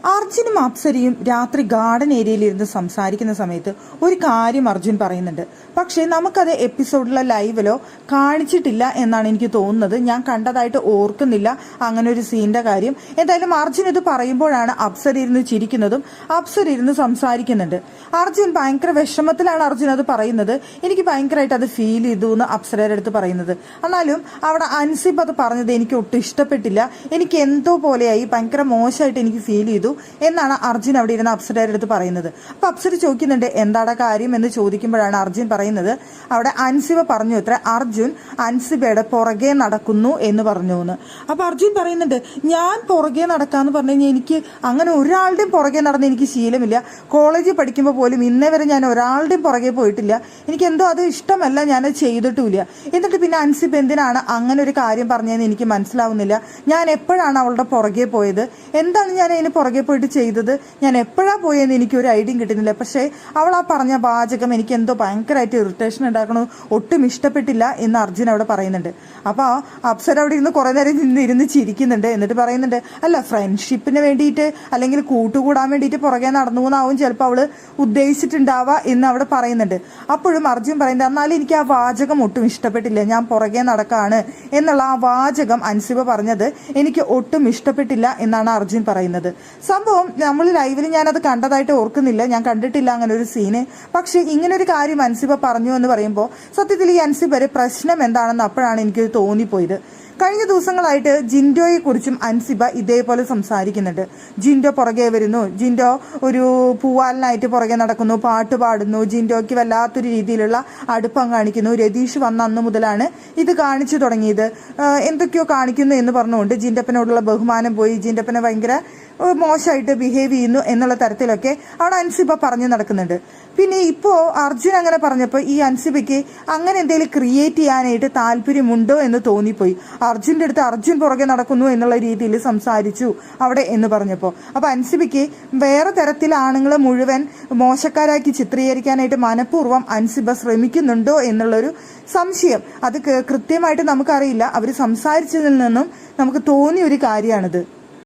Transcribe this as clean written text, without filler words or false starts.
അർജുനും അപ്സരയും രാത്രി ഗാർഡൻ ഏരിയയിലിരുന്ന് സംസാരിക്കുന്ന സമയത്ത് ഒരു കാര്യം അർജുൻ പറയുന്നുണ്ട്. പക്ഷേ നമുക്കത് എപ്പിസോഡിലോ ലൈവിലോ കാണിച്ചിട്ടില്ല എന്നാണ് എനിക്ക് തോന്നുന്നത്. ഞാൻ കണ്ടതായിട്ട് ഓർക്കുന്നില്ല അങ്ങനെ ഒരു സീനിന്റെ കാര്യം. എന്തായാലും അർജുൻ ഇത് പറയുമ്പോഴാണ് അപ്സര ഇരുന്ന് ചിരിക്കുന്നതും അപ്സര ഇരുന്ന് സംസാരിക്കുന്നുണ്ട്. അർജുൻ ഭയങ്കര വിഷമത്തിലാണ് അർജുൻ അത് പറയുന്നത്. എനിക്ക് ഭയങ്കരമായിട്ട് അത് ഫീൽ ചെയ്തു എന്ന് അപ്സരയുടെ അടുത്ത് പറയുന്നത്. എന്നാലും അവിടെ അൻസിബ് അത് പറഞ്ഞത് എനിക്ക് ഒട്ടും ഇഷ്ടപ്പെട്ടില്ല. എനിക്ക് എന്തോ പോലെയായി, ഭയങ്കര മോശമായിട്ട് എനിക്ക് ഫീൽ ചെയ്തു എന്നാണ് അർജുൻ അവിടെ ഇരുന്ന് അപ്സരയുടെ അടുത്ത് പറയുന്നത്. അപ്പൊ അപ്സര ചോദിക്കുന്നുണ്ട് എന്താണ് കാര്യം എന്ന് ചോദിക്കുമ്പോഴാണ് അർജുൻ പറയുന്നത് അവിടെ അൻസിബ പറഞ്ഞു അത്ര അർജുൻ അൻസിബയുടെ പുറകെ നടക്കുന്നു എന്ന് പറഞ്ഞു എന്ന്. അപ്പൊ അർജുൻ പറയുന്നുണ്ട് ഞാൻ പുറകെ നടക്കാന്ന് പറഞ്ഞു കഴിഞ്ഞാൽ എനിക്ക് അങ്ങനെ ഒരാളുടെയും പുറകെ നടന്ന് എനിക്ക് ശീലമില്ല. കോളേജിൽ പഠിക്കുമ്പോൾ പോലും ഇന്നേ വരെ ഞാൻ ഒരാളുടെയും പുറകെ പോയിട്ടില്ല. എനിക്ക് എന്തോ അത് ഇഷ്ടമല്ല, ഞാനത് ചെയ്തിട്ടുമില്ല. എന്നിട്ട് പിന്നെ അൻസിബ് എന്തിനാണ് അങ്ങനെ ഒരു കാര്യം പറഞ്ഞതെന്ന് എനിക്ക് മനസ്സിലാവുന്നില്ല. ഞാൻ എപ്പോഴാണ് അവളുടെ പുറകെ പോയത്, എന്താണ് ഞാൻ അതിന് പുറകെ പോയിട്ട് ചെയ്തത്, ഞാൻ എപ്പോഴാ പോയെന്ന് എനിക്ക് ഒരു ഐഡിയയും കിട്ടുന്നില്ല. പക്ഷേ അവൾ ആ പറഞ്ഞ വാചകം എനിക്ക് എന്തോ ഭയങ്കരമായിട്ട് ഇറിറ്റേഷൻ ഉണ്ടാക്കണോ, ഒട്ടും ഇഷ്ടപ്പെട്ടില്ല എന്ന് അർജുൻ അവിടെ പറയുന്നുണ്ട്. അപ്പൊ അപ്സര അവിടെ ഇരുന്ന് കുറെ നേരം ഇരുന്ന് ചിരിക്കുന്നുണ്ട്. എന്നിട്ട് പറയുന്നുണ്ട് അല്ല ഫ്രണ്ട്ഷിപ്പിന് വേണ്ടിയിട്ട് അല്ലെങ്കിൽ കൂട്ടുകൂടാൻ വേണ്ടിയിട്ട് പുറകെ നടന്നു എന്നാവും ചിലപ്പോൾ അവള് ഉദ്ദേശിച്ചിട്ടുണ്ടാവുക എന്ന് അവിടെ പറയുന്നുണ്ട്. അപ്പോഴും അർജുൻ പറയുന്നത് എന്നാലും എനിക്ക് ആ വാചകം ഒട്ടും ഇഷ്ടപ്പെട്ടില്ല, ഞാൻ പുറകെ നടക്കാണ് എന്നുള്ള ആ വാചകം അൻസിബ പറഞ്ഞത് എനിക്ക് ഒട്ടും ഇഷ്ടപ്പെട്ടില്ല എന്നാണ് അർജുൻ പറയുന്നത്. സംഭവം നമ്മൾ ലൈവിൽ ഞാനത് കണ്ടതായിട്ട് ഓർക്കുന്നില്ല, ഞാൻ കണ്ടിട്ടില്ല അങ്ങനെ ഒരു സീന്. പക്ഷെ ഇങ്ങനെ ഒരു കാര്യം അൻസിബ പറഞ്ഞു എന്ന് പറയുമ്പോൾ സത്യത്തിൽ ഈ അൻസിബയുടെ പ്രശ്നം എന്താണെന്ന് അപ്പോഴാണ് എനിക്ക് തോന്നിപ്പോയത്. കഴിഞ്ഞ ദിവസങ്ങളായിട്ട് ജിൻഡോയെ കുറിച്ചും അൻസിബ ഇതേപോലെ സംസാരിക്കുന്നുണ്ട്. ജിൻഡോ പുറകെ വരുന്നു, ജിൻഡോ ഒരു പൂവാലിനായിട്ട് പുറകെ നടക്കുന്നു, പാട്ട് പാടുന്നു, ജിൻഡോയ്ക്ക് വല്ലാത്തൊരു രീതിയിലുള്ള അടുപ്പം കാണിക്കുന്നു. രതീഷ് വന്ന അന്ന് മുതലാണ് ഇത് കാണിച്ചു തുടങ്ങിയത്. എന്തൊക്കെയോ കാണിക്കുന്നു എന്ന് പറഞ്ഞുകൊണ്ട് ജിൻഡപ്പനോടുള്ള ബഹുമാനം പോയി, ജിൻഡപ്പനെ ഭയങ്കര മോശമായിട്ട് ബിഹേവ് ചെയ്യുന്നു എന്നുള്ള തരത്തിലൊക്കെ അവിടെ അൻസിബ പറഞ്ഞു നടക്കുന്നുണ്ട്. പിന്നെ ഇപ്പോ അർജുൻ അങ്ങനെ പറഞ്ഞപ്പോൾ ഈ അൻസിബയ്ക്ക് അങ്ങനെ എന്തെങ്കിലും ക്രിയേറ്റ് ചെയ്യാനായിട്ട് താല്പര്യമുണ്ടോ എന്ന് തോന്നിപ്പോയി. അർജുൻ്റെ അടുത്ത് അർജുൻ പുറകെ നടക്കുന്നു എന്നുള്ള രീതിയിൽ സംസാരിച്ചു അവിടെ എന്ന് പറഞ്ഞപ്പോൾ അപ്പൊ അൻസിബയ്ക്ക് വേറെ തരത്തിൽ ആണുങ്ങളെ മുഴുവൻ മോശക്കാരാക്കി ചിത്രീകരിക്കാനായിട്ട് മനഃപൂർവ്വം അൻസിബ ശ്രമിക്കുന്നുണ്ടോ എന്നുള്ളൊരു സംശയം. അത് കൃത്യമായിട്ട് നമുക്കറിയില്ല. അവർ സംസാരിച്ചതിൽ നിന്നും നമുക്ക് തോന്നിയ ഒരു കാര്യമാണിത്.